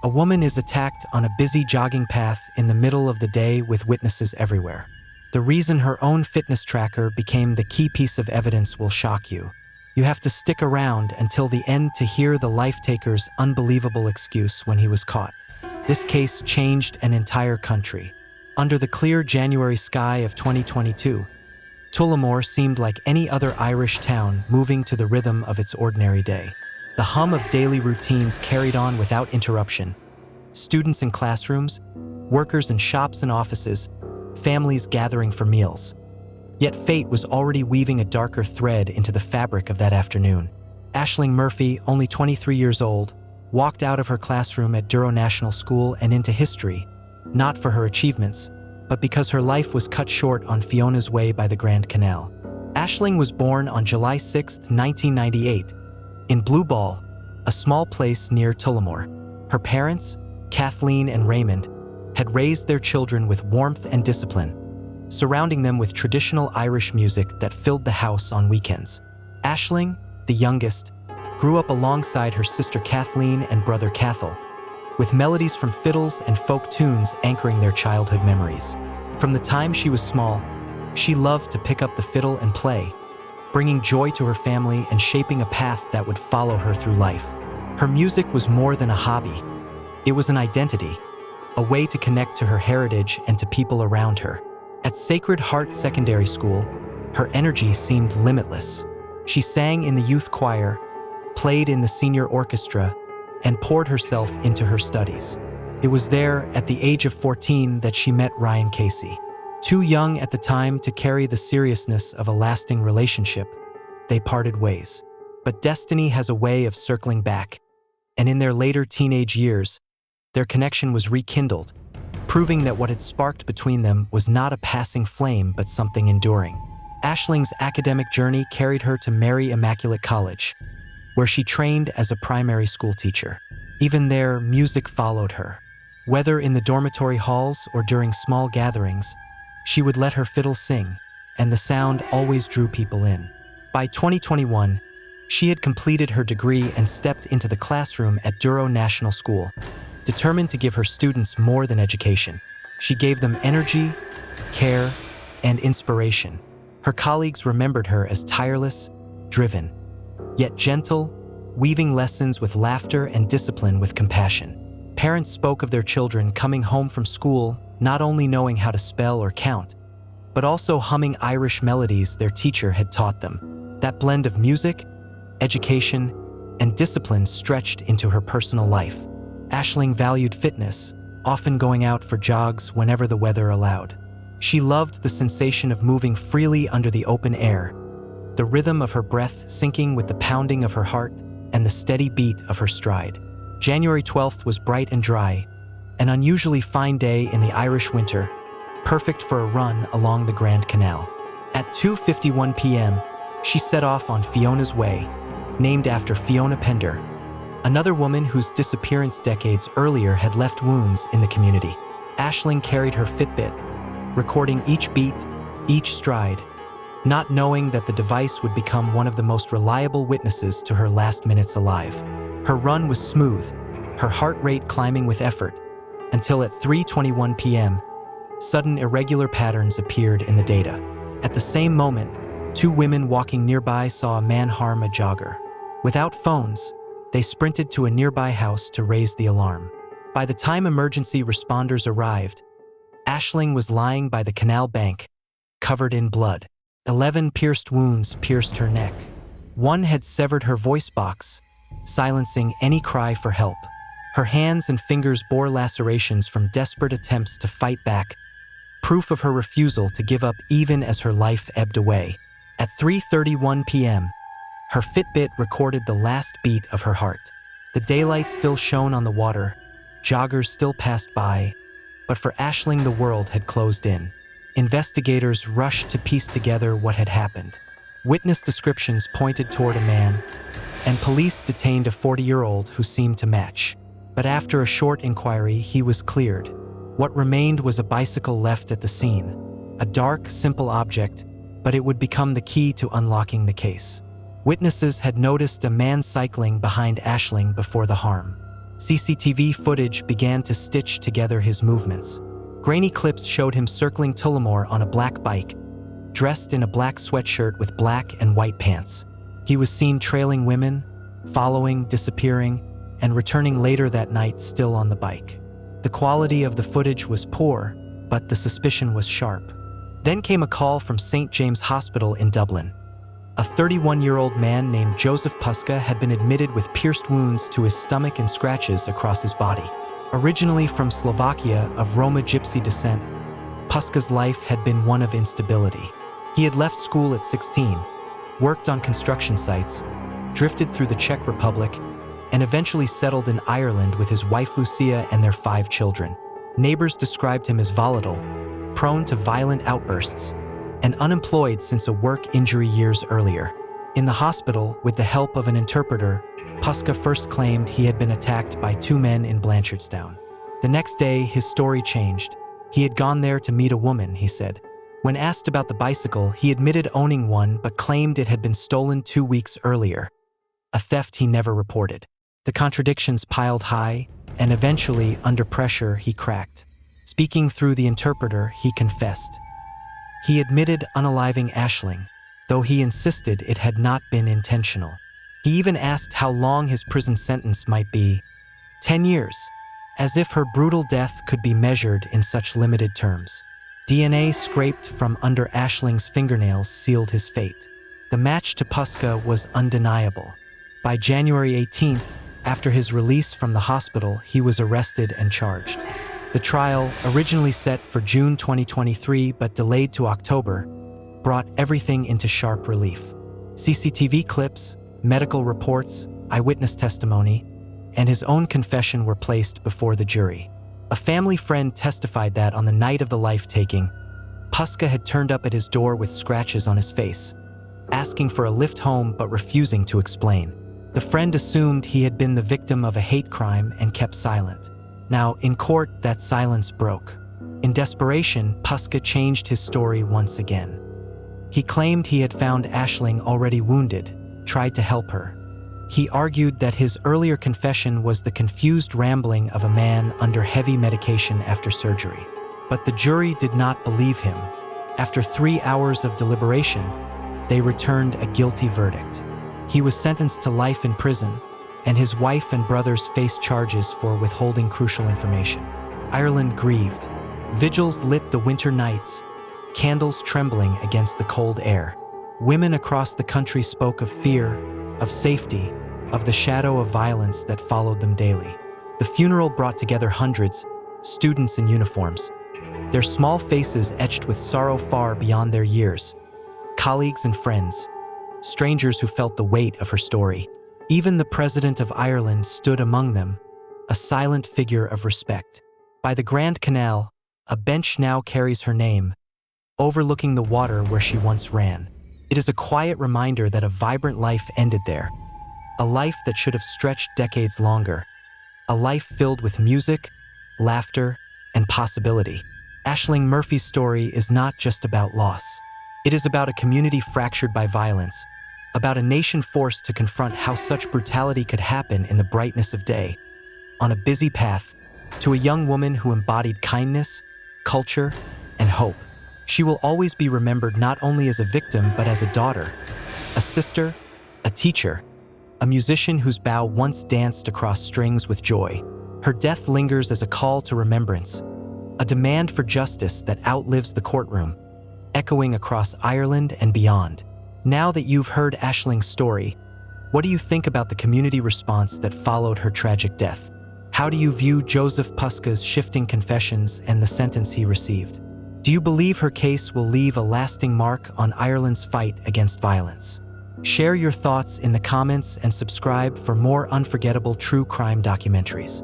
A woman is attacked on a busy jogging path in the middle of the day with witnesses everywhere. The reason her own fitness tracker became the key piece of evidence will shock you. You have to stick around until the end to hear the life-taker's unbelievable excuse when he was caught. This case changed an entire country. Under the clear January sky of 2022, Tullamore seemed like any other Irish town moving to the rhythm of its ordinary day. The hum of daily routines carried on without interruption. Students in classrooms, workers in shops and offices, families gathering for meals. Yet fate was already weaving a darker thread into the fabric of that afternoon. Aisling Murphy, only 23 years old, walked out of her classroom at Douro National School and into history, not for her achievements, but because her life was cut short on Fiona's Way by the Grand Canal. Aisling was born on July 6, 1998, in Blue Ball, a small place near Tullamore. Her parents, Kathleen and Raymond, had raised their children with warmth and discipline, surrounding them with traditional Irish music that filled the house on weekends. Aisling, the youngest, grew up alongside her sister Kathleen and brother Cathal, with melodies from fiddles and folk tunes anchoring their childhood memories. From the time she was small, she loved to pick up the fiddle and play, bringing joy to her family and shaping a path that would follow her through life. Her music was more than a hobby. It was an identity, a way to connect to her heritage and to people around her. At Sacred Heart Secondary School, her energy seemed limitless. She sang in the youth choir, played in the senior orchestra, and poured herself into her studies. It was there, at the age of 14, that she met Ryan Casey. Too young at the time to carry the seriousness of a lasting relationship, they parted ways. But destiny has a way of circling back, and in their later teenage years, their connection was rekindled, proving that what had sparked between them was not a passing flame but something enduring. Aisling's academic journey carried her to Mary Immaculate College, where she trained as a primary school teacher. Even there, music followed her. Whether in the dormitory halls or during small gatherings, she would let her fiddle sing, and the sound always drew people in. By 2021, she had completed her degree and stepped into the classroom at Douro National School, determined to give her students more than education. She gave them energy, care, and inspiration. Her colleagues remembered her as tireless, driven, yet gentle, weaving lessons with laughter and discipline with compassion. Parents spoke of their children coming home from school not only knowing how to spell or count, but also humming Irish melodies their teacher had taught them. That blend of music, education, and discipline stretched into her personal life. Aisling valued fitness, often going out for jogs whenever the weather allowed. She loved the sensation of moving freely under the open air, the rhythm of her breath syncing with the pounding of her heart and the steady beat of her stride. January 12th was bright and dry, an unusually fine day in the Irish winter, perfect for a run along the Grand Canal. At 2:51 p.m., she set off on Fiona's Way, named after Fiona Pender, another woman whose disappearance decades earlier had left wounds in the community. Aisling carried her Fitbit, recording each beat, each stride, not knowing that the device would become one of the most reliable witnesses to her last minutes alive. Her run was smooth, her heart rate climbing with effort, until at 3:21 p.m., sudden irregular patterns appeared in the data. At the same moment, two women walking nearby saw a man harm a jogger. Without phones, they sprinted to a nearby house to raise the alarm. By the time emergency responders arrived, Aisling was lying by the canal bank, covered in blood. 11 pierced wounds pierced her neck. One had severed her voice box, silencing any cry for help. Her hands and fingers bore lacerations from desperate attempts to fight back, proof of her refusal to give up even as her life ebbed away. At 3:31 p.m., her Fitbit recorded the last beat of her heart. The daylight still shone on the water, joggers still passed by, but for Aisling the world had closed in. Investigators rushed to piece together what had happened. Witness descriptions pointed toward a man, and police detained a 40-year-old who seemed to match. But after a short inquiry, he was cleared. What remained was a bicycle left at the scene, a dark, simple object, but it would become the key to unlocking the case. Witnesses had noticed a man cycling behind Aisling before the harm. CCTV footage began to stitch together his movements. Grainy clips showed him circling Tullamore on a black bike, dressed in a black sweatshirt with black and white pants. He was seen trailing women, following, disappearing, and returning later that night still on the bike. The quality of the footage was poor, but the suspicion was sharp. Then came a call from St. James Hospital in Dublin. A 31-year-old man named Joseph Puska had been admitted with pierced wounds to his stomach and scratches across his body. Originally from Slovakia of Roma Gypsy descent, Puska's life had been one of instability. He had left school at 16, worked on construction sites, drifted through the Czech Republic, and eventually settled in Ireland with his wife Lucia and their 5 children. Neighbors described him as volatile, prone to violent outbursts, and unemployed since a work injury years earlier. In the hospital, with the help of an interpreter, Puska first claimed he had been attacked by 2 men in Blanchardstown. The next day, his story changed. He had gone there to meet a woman, he said. When asked about the bicycle, he admitted owning one but claimed it had been stolen 2 weeks earlier, a theft he never reported. The contradictions piled high, and eventually, under pressure, he cracked. Speaking through the interpreter, he confessed. He admitted unaliving Aisling, though he insisted it had not been intentional. He even asked how long his prison sentence might be. 10 years, as if her brutal death could be measured in such limited terms. DNA scraped from under Aisling's fingernails sealed his fate. The match to Puska was undeniable. By January 18th, after his release from the hospital, he was arrested and charged. The trial, originally set for June 2023 but delayed to October, brought everything into sharp relief. CCTV clips, medical reports, eyewitness testimony, and his own confession were placed before the jury. A family friend testified that on the night of the life-taking, Puska had turned up at his door with scratches on his face, asking for a lift home but refusing to explain. The friend assumed he had been the victim of a hate crime and kept silent. Now, in court, that silence broke. In desperation, Puska changed his story once again. He claimed he had found Aisling already wounded, tried to help her. He argued that his earlier confession was the confused rambling of a man under heavy medication after surgery. But the jury did not believe him. After 3 hours of deliberation, they returned a guilty verdict. He was sentenced to life in prison, and his wife and brothers faced charges for withholding crucial information. Ireland grieved. Vigils lit the winter nights, candles trembling against the cold air. Women across the country spoke of fear, of safety, of the shadow of violence that followed them daily. The funeral brought together hundreds, students in uniforms, their small faces etched with sorrow far beyond their years, colleagues and friends, strangers who felt the weight of her story. Even the President of Ireland stood among them, a silent figure of respect. By the Grand Canal, a bench now carries her name, overlooking the water where she once ran. It is a quiet reminder that a vibrant life ended there, a life that should have stretched decades longer, a life filled with music, laughter, and possibility. Aisling Murphy's story is not just about loss. It is about a community fractured by violence, about a nation forced to confront how such brutality could happen in the brightness of day, on a busy path, to a young woman who embodied kindness, culture, and hope. She will always be remembered not only as a victim but as a daughter, a sister, a teacher, a musician whose bow once danced across strings with joy. Her death lingers as a call to remembrance, a demand for justice that outlives the courtroom, echoing across Ireland and beyond. Now that you've heard Aisling's story, what do you think about the community response that followed her tragic death? How do you view Joseph Puska's shifting confessions and the sentence he received? Do you believe her case will leave a lasting mark on Ireland's fight against violence? Share your thoughts in the comments and subscribe for more unforgettable true crime documentaries.